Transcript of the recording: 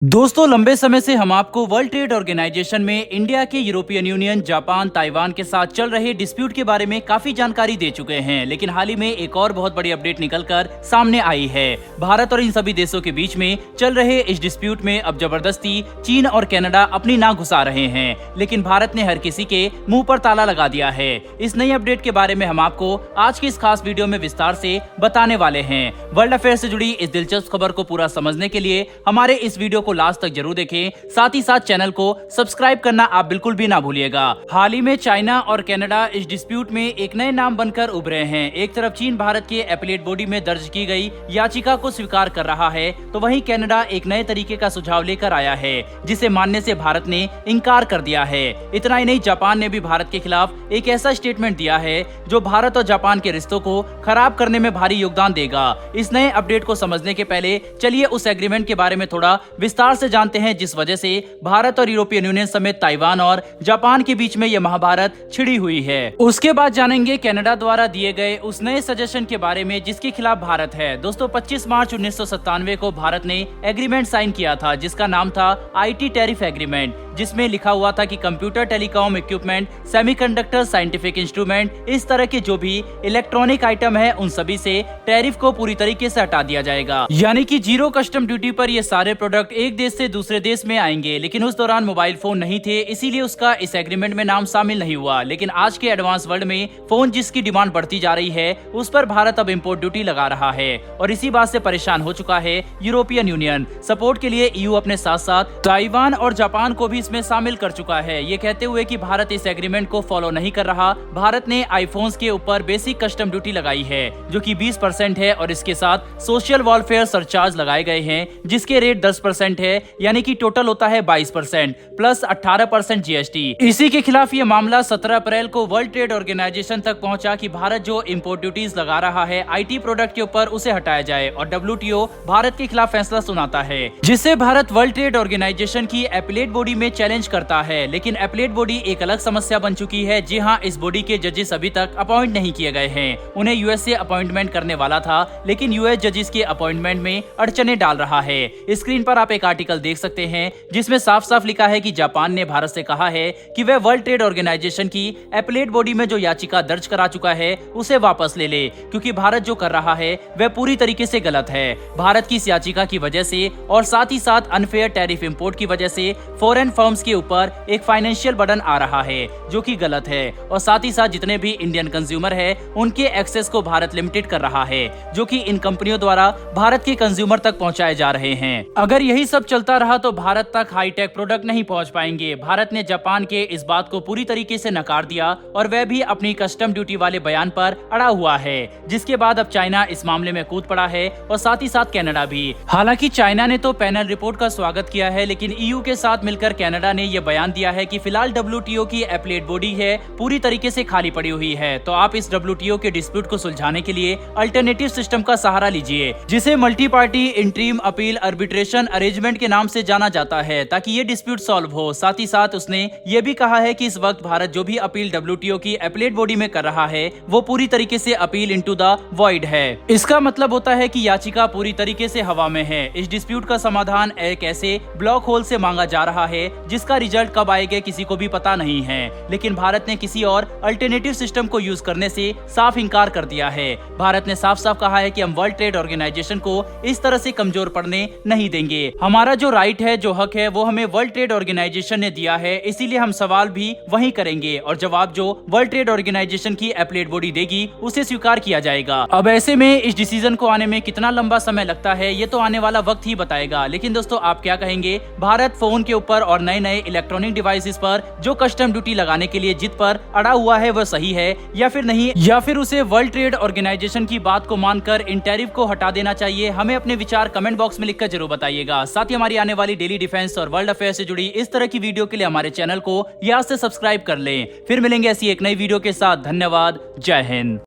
दोस्तों, लंबे समय से हम आपको वर्ल्ड ट्रेड ऑर्गेनाइजेशन में इंडिया के यूरोपियन यूनियन, जापान, ताइवान के साथ चल रहे डिस्प्यूट के बारे में काफी जानकारी दे चुके हैं, लेकिन हाल ही में एक और बहुत बड़ी अपडेट निकलकर सामने आई है। भारत और इन सभी देशों के बीच में चल रहे इस डिस्प्यूट में अब जबरदस्ती चीन और कनाडा अपनी नाक घुसा रहे हैं, लेकिन भारत ने हर किसी के मुंह पर ताला लगा दिया है। इस नई अपडेट के बारे में हम आपको आज की इस खास वीडियो में विस्तार से बताने वाले हैं। वर्ल्ड अफेयर से जुड़ी इस दिलचस्प खबर को पूरा समझने के लिए हमारे इस वीडियो को लास्ट तक जरूर देखें, साथ ही साथ चैनल को सब्सक्राइब करना आप बिल्कुल भी ना भूलिएगा। हाल ही में चाइना और कनाडा इस डिस्प्यूट में एक नए नाम बनकर उभरे हैं। एक तरफ चीन भारत के एपीलेट बॉडी में दर्ज की गई याचिका को स्वीकार कर रहा है, तो वहीं कनाडा एक नए तरीके का सुझाव लेकर आया है, जिसे मानने से भारत ने इनकार कर दिया है। इतना ही नहीं, जापान ने भी भारत के खिलाफ एक ऐसा स्टेटमेंट दिया है जो भारत और जापान के रिश्तों को खराब करने में भारी योगदान देगा। इस नए अपडेट को समझने के पहले चलिए उस एग्रीमेंट के बारे में थोड़ा विस्तार से जानते हैं, जिस वजह से भारत और यूरोपियन यूनियन समेत ताइवान और जापान के बीच में यह महाभारत छिड़ी हुई है। उसके बाद जानेंगे कनाडा द्वारा दिए गए उस नए सजेशन के बारे में जिसके खिलाफ भारत है। दोस्तों, 25 मार्च 1997 को भारत ने एग्रीमेंट साइन किया था, जिसका नाम था IT टैरिफ एग्रीमेंट, जिसमें लिखा हुआ था कि computer, telecom equipment, semiconductor, scientific instrument, इस तरह के जो भी इलेक्ट्रॉनिक आइटम है उन सभी से टैरिफ को पूरी तरीके से हटा दिया जाएगा। यानी कि जीरो कस्टम ड्यूटी पर ये सारे प्रोडक्ट एक देश से दूसरे देश में आएंगे। लेकिन उस दौरान मोबाइल फोन नहीं थे, इसीलिए उसका इस एग्रीमेंट में नाम शामिल नहीं हुआ। लेकिन आज के एडवांस वर्ल्ड में फोन जिसकी डिमांड बढ़ती जा रही है, उस पर भारत अब इम्पोर्ट ड्यूटी लगा रहा है, और इसी बात से परेशान हो चुका है यूरोपियन यूनियन। सपोर्ट के लिए EU अपने साथ साथ ताइवान और जापान को भी इसमें शामिल कर चुका है, ये कहते हुए कि भारत इस एग्रीमेंट को फॉलो नहीं कर रहा। भारत ने आईफोन्स के ऊपर बेसिक कस्टम ड्यूटी लगाई है, जो कि 20% है, और इसके साथ सोशल वेलफेयर सरचार्ज लगाए गए हैं, जिसके रेट 10% है, यानी कि टोटल होता है 22% प्लस 18% GST। इसी के खिलाफ ये मामला 17 अप्रैल को वर्ल्ड ट्रेड ऑर्गेनाइजेशन तक पहुंचा कि भारत जो इम्पोर्ट ड्यूटीज लगा रहा है IT प्रोडक्ट के ऊपर, उसे हटाया जाए, और WTO भारत के खिलाफ फैसला सुनाता है, जिससे भारत वर्ल्ड ट्रेड ऑर्गेनाइजेशन की एपीलेट बॉडी में चैलेंज करता है। लेकिन एपीलेट बॉडी एक अलग समस्या बन चुकी है। जी हाँ, इस बॉडी के जजेस अभी तक अपॉइंट नहीं किए गए हैं। उन्हें US से अपॉइंटमेंट करने वाला था, लेकिन US जजेस के अपॉइंटमेंट में अड़चने डाल रहा है। स्क्रीन पर आप एक आर्टिकल देख सकते हैं, जिसमें साफ साफ लिखा है कि जापान ने भारत से कहा है कि वह वर्ल्ड ट्रेड ऑर्गेनाइजेशन की एपीलेट बॉडी में जो याचिका दर्ज करा चुका है उसे वापस ले ले, क्योंकि भारत जो कर रहा है वह पूरी तरीके से गलत है। भारत की इस याचिका की वजह से और साथ ही साथ अनफेयर टैरिफ इंपोर्ट की वजह से फॉरेन फर्म्स के ऊपर एक फाइनेंशियल बर्डन आ रहा है, जो कि गलत है, और साथ ही साथ जितने भी इंडियन कंज्यूमर है उनके एक्सेस को भारत लिमिटेड कर रहा है, जो कि इन कंपनियों द्वारा भारत के कंज्यूमर तक पहुंचाए जा रहे हैं। अगर यही सब चलता रहा तो भारत तक हाईटेक प्रोडक्ट नहीं पहुंच पाएंगे। भारत ने जापान के इस बात को पूरी तरीके से नकार दिया, और वह भी अपनी कस्टम ड्यूटी वाले बयान पर अड़ा हुआ है, जिसके बाद अब चाइना इस मामले में कूद पड़ा है, और साथ ही साथ कनाडा भी। हालांकि चाइना ने तो पैनल रिपोर्ट का स्वागत किया है, लेकिन EU के साथ मिलकर कनाडा ने यह बयान दिया है कि फिलहाल WTO की एपीलेट बॉडी है पूरी तरीके से खाली पड़ी हुई है, तो आप इस WTO के डिस्प्यूट को सुलझाने के लिए अल्टरनेटिव सिस्टम का सहारा लीजिए, जिसे multi party interim appeal arbitration arrangement के नाम से जाना जाता है, ताकि ये डिस्प्यूट सॉल्व हो। साथ ही साथ उसने ये भी कहा है कि इस वक्त भारत जो भी अपील WTO की एपीलेट बॉडी में कर रहा है वो पूरी तरीके से अपील इनटू द वॉइड है। इसका मतलब होता है कि याचिका पूरी तरीके से हवा में है। इस डिस्प्यूट का समाधान एक ऐसे ब्लॉक होल से मांगा जा रहा है जिसका रिजल्ट कब आएगा किसी को भी पता नहीं है, लेकिन भारत ने किसी और अल्टरनेटिव सिस्टम को यूज करने से साफ इनकार कर दिया है। भारत ने साफ साफ कहा है कि हम वर्ल्ड ट्रेड ऑर्गेनाइजेशन को इस तरह से कमजोर पड़ने नहीं देंगे। हमारा जो राइट है, जो हक है, वो हमें वर्ल्ड ट्रेड ऑर्गेनाइजेशन ने दिया है, इसीलिए हम सवाल भी वही करेंगे, और जवाब जो वर्ल्ड ट्रेड ऑर्गेनाइजेशन की एपीलेट बॉडी देगी उसे स्वीकार किया जाएगा। अब ऐसे में इस डिसीजन को आने में कितना लंबा समय लगता है ये तो आने वाला वक्त ही बताएगा। लेकिन दोस्तों, आप क्या कहेंगे? भारत फोन के ऊपर और नए नए इलेक्ट्रॉनिक डिवाइसेस पर जो कस्टम ड्यूटी लगाने के लिए जिद पर अड़ा हुआ है वह सही है या फिर नहीं, या फिर उसे वर्ल्ड ट्रेड ऑर्गेनाइजेशन की बात को मानकर इन टैरिफ को हटा देना चाहिए? हमें अपने विचार कमेंट बॉक्स में लिखकर जरूर बताइएगा। साथ ही हमारी आने वाली डेली डिफेंस और वर्ल्ड अफेयर से जुड़ी इस तरह की वीडियो के लिए हमारे चैनल को यहाँ से सब्सक्राइब कर लें। फिर मिलेंगे ऐसी एक नई वीडियो के साथ। धन्यवाद। जय हिंद।